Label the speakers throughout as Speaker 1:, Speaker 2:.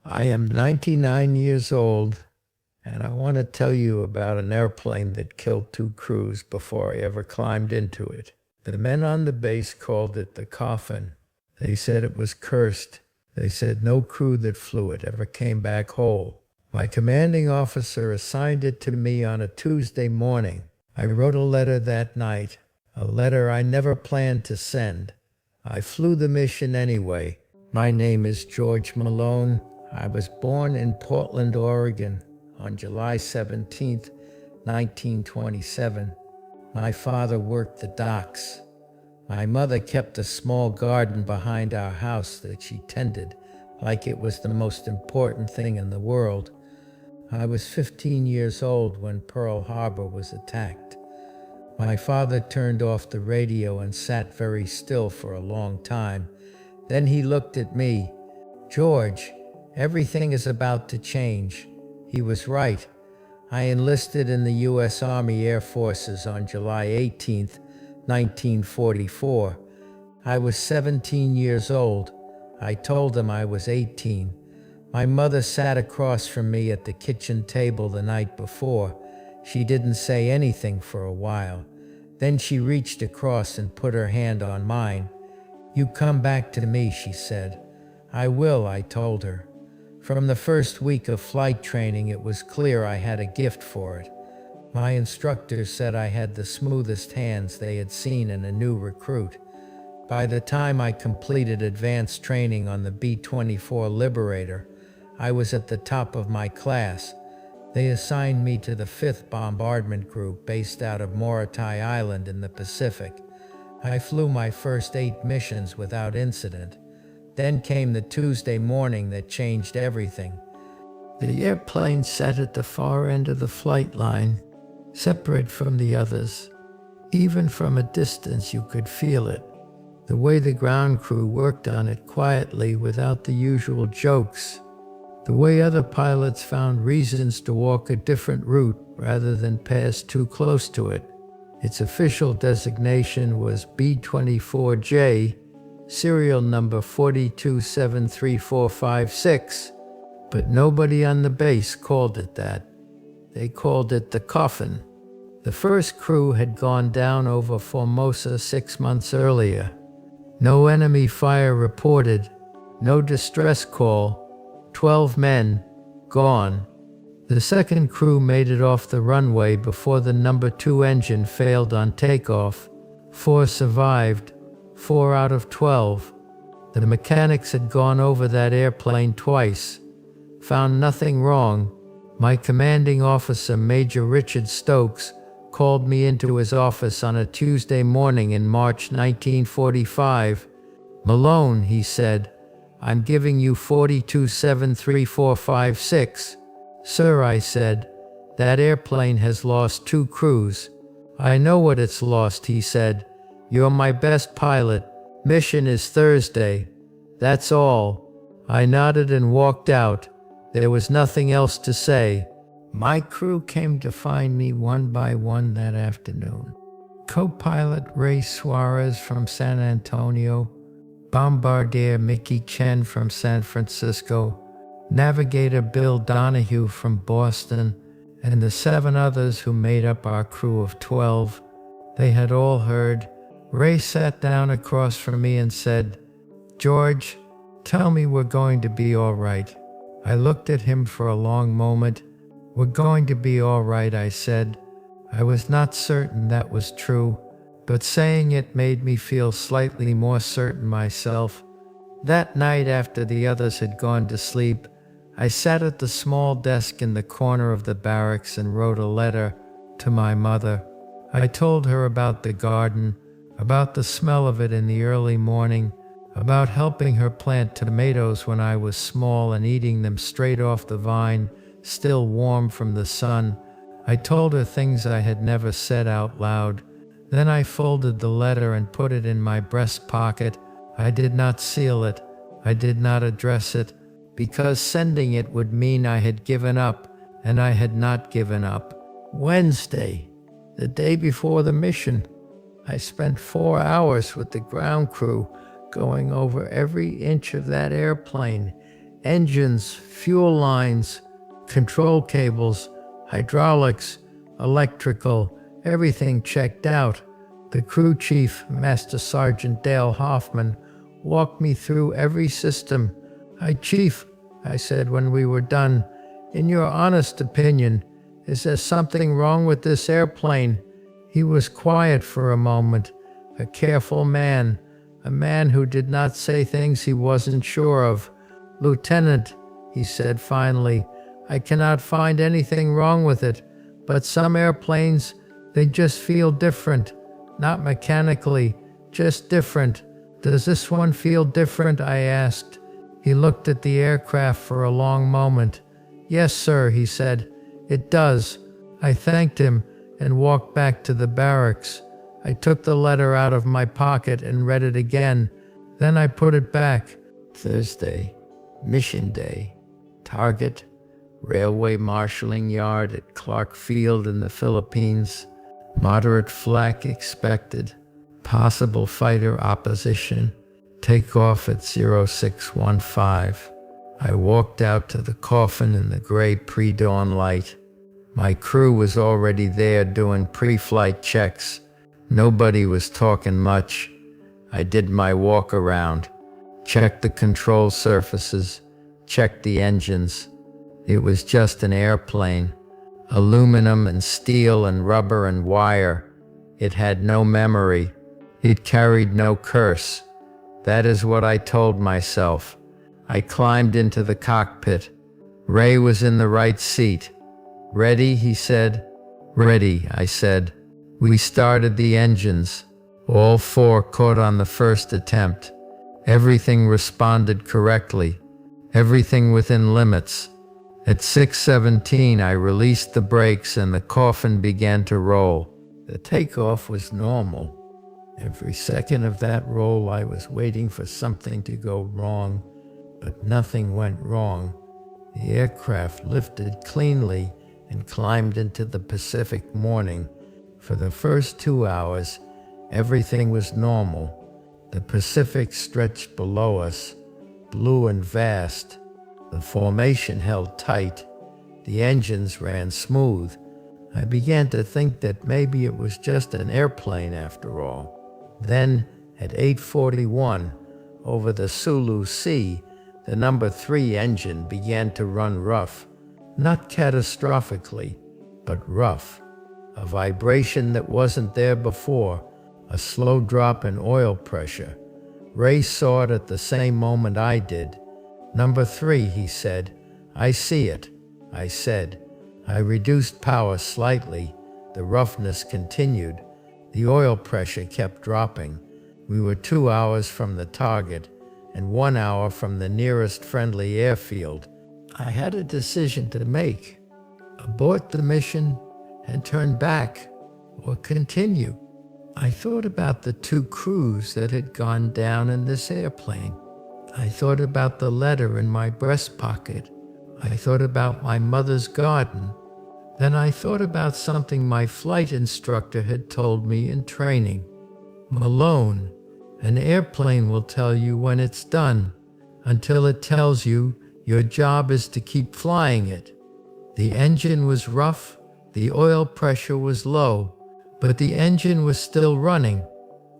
Speaker 1: I am 99 years old, and I want to tell you about an airplane that killed two crews before I ever climbed into it. The men on the base called it the Coffin. They said it was cursed. They said no crew that flew it ever came back whole. My commanding officer assigned it to me on a Tuesday morning. I wrote a letter that night, a letter I never planned to send. I flew the mission anyway. My name is George Malone. I was born in Portland, Oregon on July 17th, 1927. My father worked the docks. My mother kept a small garden behind our house that she tended like it was the most important thing in the world. I was 15 years old when Pearl Harbor was attacked. My father turned off the radio and sat very still for a long time. Then he looked at me. "George, everything is about to change." He was right. I enlisted in the U.S. Army Air Forces on July 18th, 1944. I was 17 years old. I told him I was 18. My mother sat across from me at the kitchen table the night before. She didn't say anything for a while. Then she reached across and put her hand on mine. "You come back to me," she said. "I will," I told her. From the first week of flight training, it was clear I had a gift for it. My instructors said I had the smoothest hands they had seen in a new recruit. By the time I completed advanced training on the B-24 Liberator, I was at the top of my class. They assigned me to the 5th Bombardment Group based out of Moritai Island in the Pacific. I flew my first 8 missions without incident. Then came the Tuesday morning that changed everything. The airplane sat at the far end of the flight line, separate from the others. Even from a distance you could feel it. The way the ground crew worked on it quietly without the usual jokes. The way other pilots found reasons to walk a different route rather than pass too close to it. Its official designation was B-24J, serial number 4273456, but nobody on the base called it that. They called it the Coffin. The first crew had gone down over Formosa 6 months earlier. No enemy fire reported, no distress call. 12 men, gone. The second crew made it off the runway before the number 2 engine failed on takeoff. 4 survived, 4 out of 12. The mechanics had gone over that airplane twice, found nothing wrong. My commanding officer, Major Richard Stokes, called me into his office on a Tuesday morning in March 1945. "Malone," he said, "I'm giving you 4273456. "Sir," I said, "that airplane has lost 2 crews." "I know what it's lost," he said. "You're my best pilot. Mission is Thursday. That's all." I nodded and walked out. There was nothing else to say. My crew came to find me one by one that afternoon. Co-pilot Ray Suarez from San Antonio, Bombardier Mickey Chen from San Francisco, Navigator Bill Donahue from Boston, and the 7 others who made up our crew of 12. They had all heard. Ray sat down across from me and said, "George, tell me we're going to be all right." I looked at him for a long moment. "We're going to be all right," I said. I was not certain that was true, but saying it made me feel slightly more certain myself. That night, after the others had gone to sleep, I sat at the small desk in the corner of the barracks and wrote a letter to my mother. I told her about the garden, about the smell of it in the early morning, about helping her plant tomatoes when I was small and eating them straight off the vine, still warm from the sun. I told her things I had never said out loud. Then I folded the letter and put it in my breast pocket. I did not seal it. I did not address it, because sending it would mean I had given up, and I had not given up. Wednesday, the day before the mission, I spent 4 hours with the ground crew going over every inch of that airplane, Engines, fuel lines, control cables, hydraulics, electrical, everything checked out. The crew chief, Master Sergeant Dale Hoffman, walked me through every system. "Hi, Chief," I said when we were done. "In your honest opinion, is there something wrong with this airplane?" He was quiet for a moment, a careful man, a man who did not say things he wasn't sure of. "Lieutenant," he said finally, "I cannot find anything wrong with it, but some airplanes, they just feel different. Not mechanically, just different." "Does this one feel different?" I asked. He looked at the aircraft for a long moment. "Yes, sir," he said. "It does." I thanked him and walked back to the barracks. I took the letter out of my pocket and read it again. Then I put it back. Thursday, Mission Day. Target, Railway Marshalling Yard at Clark Field in the Philippines. Moderate flak expected. Possible fighter opposition. Takeoff at 0615. I walked out to the Coffin in the gray pre-dawn light. My crew was already there doing pre-flight checks. Nobody was talking much. I did my walk around, checked the control surfaces, checked the engines. It was just an airplane. Aluminum and steel and rubber and wire. It had no memory. It carried no curse. That is what I told myself. I climbed into the cockpit. Ray was in the right seat. "Ready?" he said. "Ready," I said. We started the engines. All four caught on the first attempt. Everything responded correctly. Everything within limits. At 6:17, I released the brakes and the Coffin began to roll. The takeoff was normal. Every second of that roll, I was waiting for something to go wrong, but nothing went wrong. The aircraft lifted cleanly and climbed into the Pacific morning. For the first 2 hours, everything was normal. The Pacific stretched below us, blue and vast. The formation held tight. The engines ran smooth. I began to think that maybe it was just an airplane after all. Then, at 8:41, over the Sulu Sea, the number 3 engine began to run rough. Not catastrophically, but rough. A vibration that wasn't there before, a slow drop in oil pressure. Ray saw it at the same moment I did. "Number 3, he said. "I see it," I said. I reduced power slightly. The roughness continued. The oil pressure kept dropping. We were 2 hours from the target and 1 hour from the nearest friendly airfield. I had a decision to make. Abort the mission and turn back, or continue. I thought about the 2 crews that had gone down in this airplane. I thought about the letter in my breast pocket. I thought about my mother's garden. Then I thought about something my flight instructor had told me in training. "Malone, an airplane will tell you when it's done. Until it tells you, your job is to keep flying it." The engine was rough, the oil pressure was low, but the engine was still running.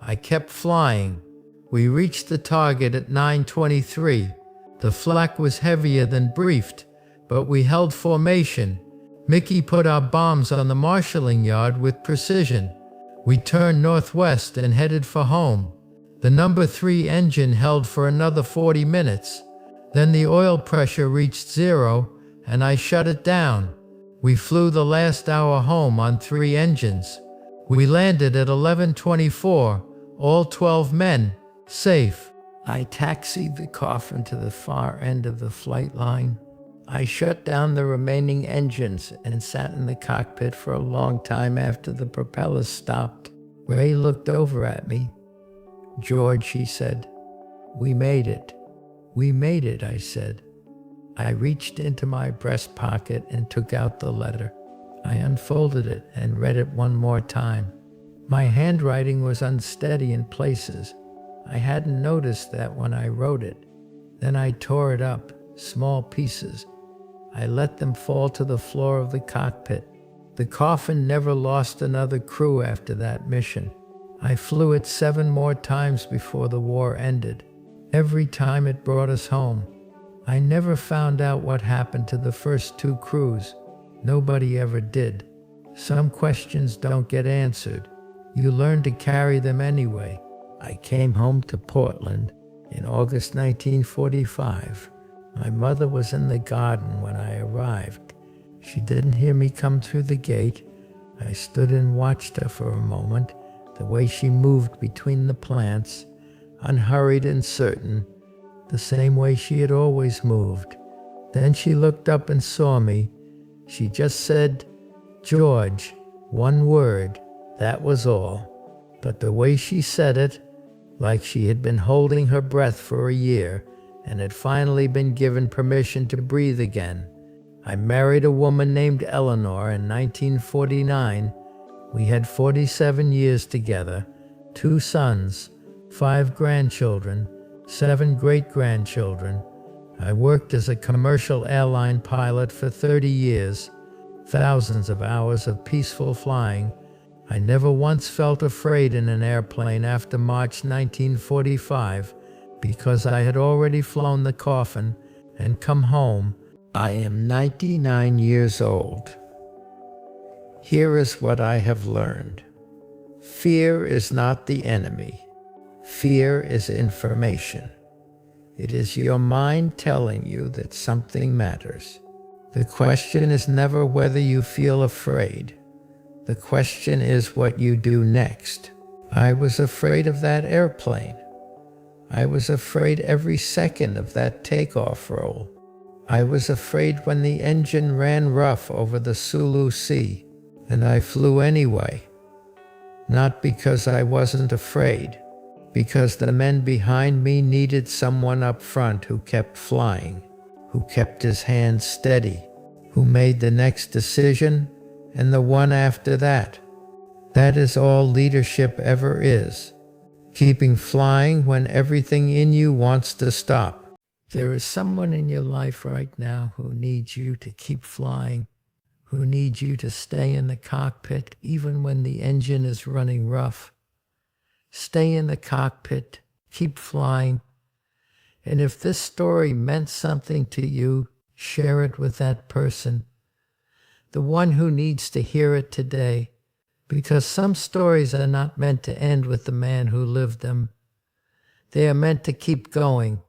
Speaker 1: I kept flying. We reached the target at 9:23. The flak was heavier than briefed, but we held formation. Mickey put our bombs on the marshalling yard with precision. We turned northwest and headed for home. The number 3 engine held for another 40 minutes. Then the oil pressure reached 0, and I shut it down. We flew the last hour home on 3 engines. We landed at 11:24, all 12 men, safe. I taxied the Coffin to the far end of the flight line. I shut down the remaining engines and sat in the cockpit for a long time after the propellers stopped. Ray looked over at me. "George," he said, "we made it." "We made it," I said. I reached into my breast pocket and took out the letter. I unfolded it and read it one more time. My handwriting was unsteady in places. I hadn't noticed that when I wrote it. Then I tore it up, small pieces. I let them fall to the floor of the cockpit. The Coffin never lost another crew after that mission. I flew it 7 more times before the war ended. Every time it brought us home. I never found out what happened to the first 2 crews. Nobody ever did. Some questions don't get answered. You learn to carry them anyway. I came home to Portland in August 1945. My mother was in the garden when I arrived. She didn't hear me come through the gate. I stood and watched her for a moment, the way she moved between the plants, unhurried and certain, the same way she had always moved. Then she looked up and saw me. She just said, "George," 1 word, that was all. But the way she said it, like she had been holding her breath for a year and had finally been given permission to breathe again. I married a woman named Eleanor in 1949. We had 47 years together, 2 sons, 5 grandchildren, 7 great-grandchildren. I worked as a commercial airline pilot for 30 years, thousands of hours of peaceful flying. I never once felt afraid in an airplane after March 1945 because I had already flown the Coffin and come home. I am 99 years old. Here is what I have learned. Fear is not the enemy. Fear is information. It is your mind telling you that something matters. The question is never whether you feel afraid. The question is what you do next. I was afraid of that airplane. I was afraid every second of that takeoff roll. I was afraid when the engine ran rough over the Sulu Sea, and I flew anyway. Not because I wasn't afraid, because the men behind me needed someone up front who kept flying, who kept his hands steady, who made the next decision and the one after that. That is all leadership ever is. Keeping flying when everything in you wants to stop. There is someone in your life right now who needs you to keep flying, who needs you to stay in the cockpit even when the engine is running rough. Stay in the cockpit, keep flying. And if this story meant something to you, share it with that person, the one who needs to hear it today, because some stories are not meant to end with the man who lived them. They are meant to keep going.